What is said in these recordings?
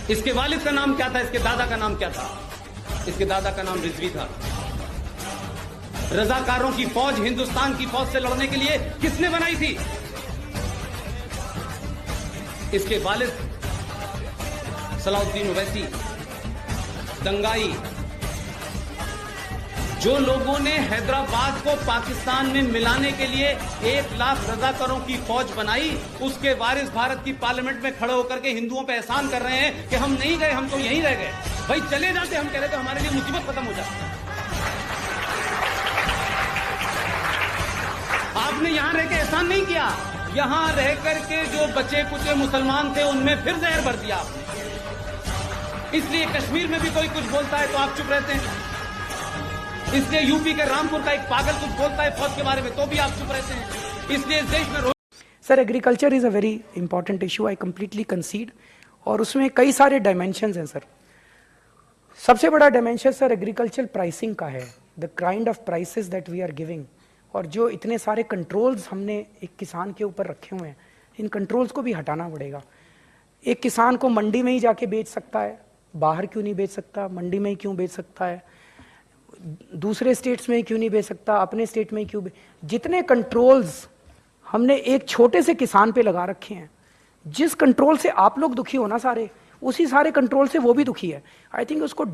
इसके वालिद का नाम क्या था, इसके दादा का नाम क्या था? इसके दादा का नाम रिजवी था। रजाकारों की फौज हिंदुस्तान की फौज से लड़ने के लिए किसने बनाई थी? इसके वालिद सलाउद्दीन ओवैसी, दंगाई। जो लोगों ने हैदराबाद को पाकिस्तान में मिलाने के लिए 1 लाख रजाकारों की फौज बनाई, उसके वारिस भारत की पार्लियामेंट में खड़े होकर के हिंदुओं पे एहसान कर रहे हैं कि हम नहीं गए, हम तो यहीं रह गए। भाई चले जाते, हम कह रहे तो हमारे लिए मुसीबत खत्म हो जाती। आपने यहां रह के एहसान नहीं किया, यहां रह करके जो बचे कुचे मुसलमान थे उनमें फिर जहर भर दिया आपने। इसलिए कश्मीर में भी कोई कुछ बोलता है तो आप चुप रहते हैं, इसलिए यूपी के रामपुर का एक पागल कुछ बोलता है फौज के बारे में तो भी आप चुप रहते हैं। इसलिए इस देश में sir agriculture is a very important issue, I completely कंसीड, और उसमें कई सारे डायमेंशंस हैं सर। सबसे बड़ा डायमेंशन सर एग्रीकल्चर प्राइसिंग का है, the kind of prices that we are giving, और जो इतने सारे कंट्रोल्स हमने एक किसान के ऊपर रखे हुए हैं, इन कंट्रोल्स को भी हटाना पड़ेगा। एक किसान को मंडी में ही जाके बेच सकता है, बाहर क्यों नहीं बेच सकता? मंडी में ही क्यों बेच सकता है? दूसरे स्टेट्स में क्यों नहीं बेच सकता? अपने स्टेट में क्यों? जितने कंट्रोल्स हमने एक छोटे से किसान पे लगा रखे हैं, जिस कंट्रोल से आप लोग दुखी हो ना सारे, उसी सारे कंट्रोल से वो भी दुखी है। आई थिंक उसको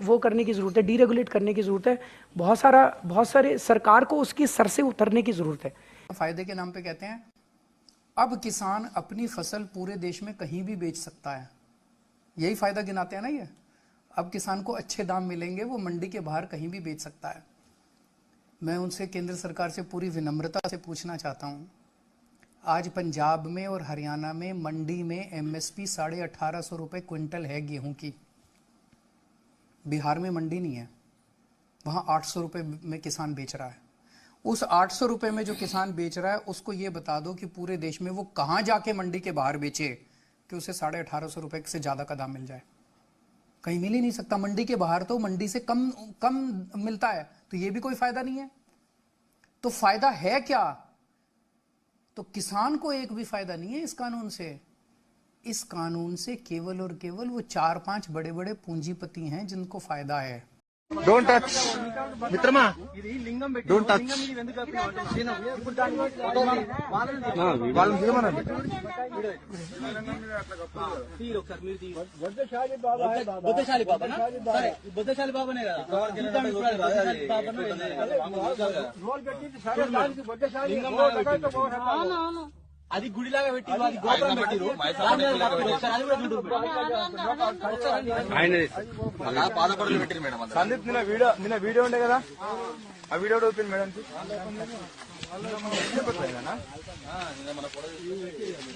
वो करने की जरूरत है, डीरेगुलेट करने की जरूरत है। बहुत सारे सरकार को उसकी सर से उतरने की जरूरत है। फायदे के नाम पे कहते हैं अब किसान अपनी फसल पूरे देश में कहीं भी बेच सकता है, यही फायदा गिनाते हैं ना ये। अब किसान को अच्छे दाम मिलेंगे, वो मंडी के बाहर कहीं भी बेच सकता है। मैं उनसे केंद्र सरकार से पूरी विनम्रता से पूछना चाहता हूं, आज पंजाब में और हरियाणा में मंडी में एमएसपी 1850 रुपये क्विंटल है गेहूं की। बिहार में मंडी नहीं है, वहां 800 रुपये में किसान बेच रहा है। उस 800 रुपये में जो किसान बेच रहा है उसको ये बता दो कि पूरे देश में वो कहां जाके मंडी के बाहर बेचे कि उसे 1850 रुपये से ज्यादा का दाम मिल जाए। कहीं मिल ही नहीं सकता। मंडी के बाहर तो मंडी से कम मिलता है, तो ये भी कोई फायदा नहीं है। तो फायदा है क्या? तो किसान को एक भी फायदा नहीं है इस कानून से। इस कानून से केवल और केवल वो 4-5 बड़े बड़े पूंजीपति हैं जिनको फायदा है। डोंट टच मित्रमा, डोंट टच। అది గుడిలాగా పెట్టి అది గోపురం పెట్టిరు సందీప్ నిన్న వీడియో ఉండే కదా, ఆ వీడియో ఓపెన్ మేడం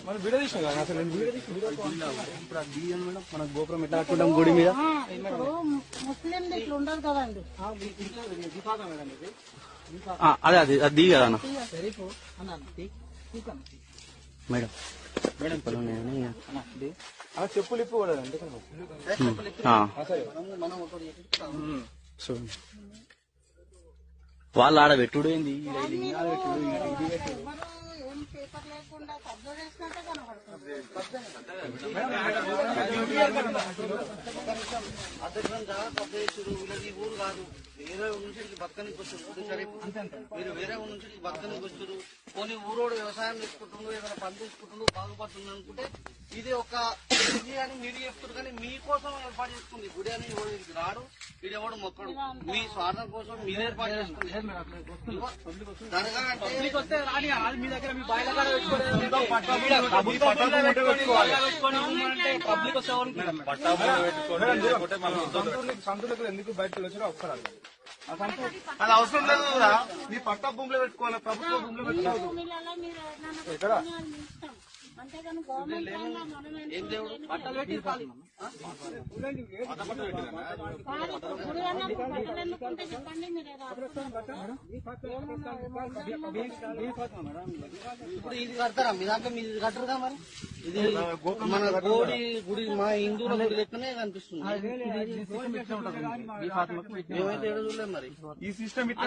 మన వీడియో తీసాం కదా అసలు ఇప్పుడు ఆ బియ్యం మేడం మన గోపురం ఎట్లా కట్టుకుంటాం గుడి మీద. ముస్లిం ఇట్లా ఉండదు కదండి, అదే అది అది కదా అన్న మేడం మేడం చెప్పులు ఇప్పు కూడా వాళ్ళు ఆడ పెట్టుడు ఏంది, ఏం పేపర్ లేకుండా కబ్జా చేసినట్టే కనబడుతుంది. ఊరు కాదు, వేరే నుంచి బతకనికి వచ్చారు. మీరు వేరే నుంచి బతకనికి వచ్చారు. కొన్ని ఊరోడు వ్యవసాయం చేసుకుంటుండ్రు, ఏదైనా పని చేసుకుంటుండ్రు, బాగుపడుతుంది అనుకుంటే ఇది ఒక గుడి అని మీరు చెప్తారు. కానీ మీకోసం ఏర్పాటు చేసుకుంది గుడి అని ఎవరికి రాడు, ఇది ఎవడు మొక్కడు. మీ స్వార్థం కోసం మీరు ఏర్పాటు చేసుకుంది దర్గా అంటే మీ దగ్గర మీ బాయిల కాడ సంతులకు ఎందుకు బయటకు వచ్చారో ఒకసారి అది అవసరం లేదు. మీ పట్టా భూమిలో పెట్టుకోవాలి, ప్రభుత్వ భూమిలో పెట్టుకోవాలి. అంతేగాని గవర్నమెంట్ ఏం దేవుడు పట్టాలు పెట్టి గుడి అన్నప్పుడు బట్టలు ఎన్నుకుంటే చెప్పండి. మీరు ఇప్పుడు ఇది కడతారా మీ దాంట్లో? మీరు కట్టరుగా మరి. ఇది మన గోడి గుడి, మా హిందువుల గుడి లెక్కనే కనిపిస్తుంది. మేమైతే ఏడు చూడలేదు మరి. ఈ సిస్టమ్ ఇట్లా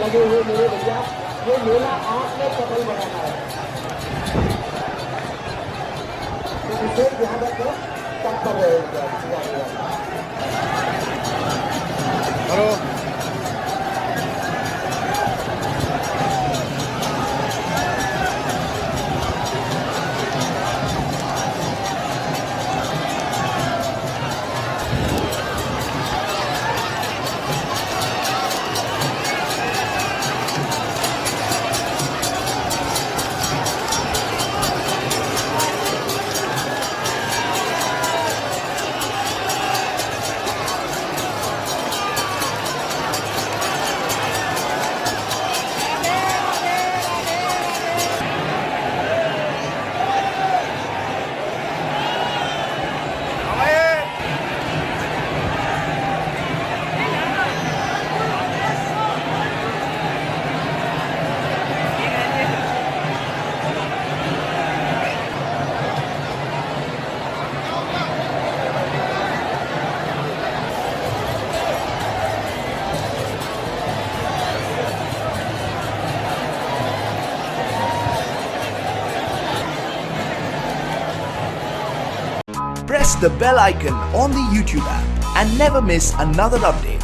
लगे हुए मेरे भैया, ये मेला आपने सफल बनाना है, तो विशेष ध्यान रखो, तब कर रहे हैं। Press the bell icon on the YouTube app and never miss another update.